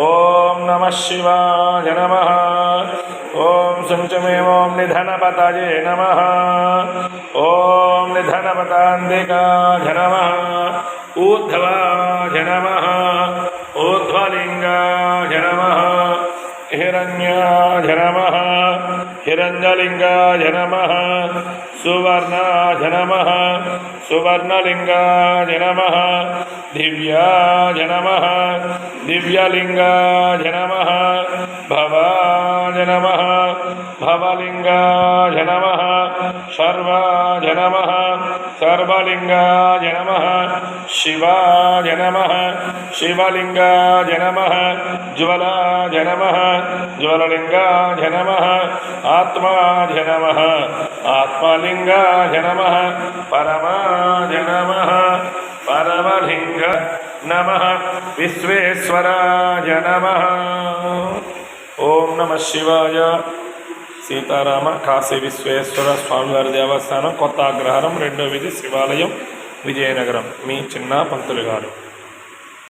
ఓం నమః శివాయ నమః. ఓం శుంచమేవ ఓం నిధనపతయే నమః. ఓం నిధనపతాంతికాయ నమః. ఊర్ధ్వాయ నమః. ఊర్ధ్వలింగాయ నమః. హిరణ్యాయ నమః. హిరణ్యలింగాయ నమః. సువర్ణాయ నమః. సువర్ణలింగాయ నమః. దివ్యాయ నమః. దివ్యలింగాయ నమః. భవాయ నమః. భవలింగాయ నమః. సర్వాయ నమః. సర్వలింగాయ నమః. శివాయ నమః. శివలింగాయ నమః. జ్వలాయ నమః. జ్వలలింగాయ నమః. ఆత్మాయ నమః. ఆత్మలింగాయ నమః. పరమాయ నమః. పరమలింగ నమః. విశ్వేశ్వరాయ నమః. ఓం నమః శివాయ. సీతారామ కాశీ విశ్వేశ్వర స్వామివారి దేవస్థానం, కొత్త అగ్రహారం, 2వ వీధి, శివాలయం, విజయనగరం. మీ చిన్న పంతులు గారు.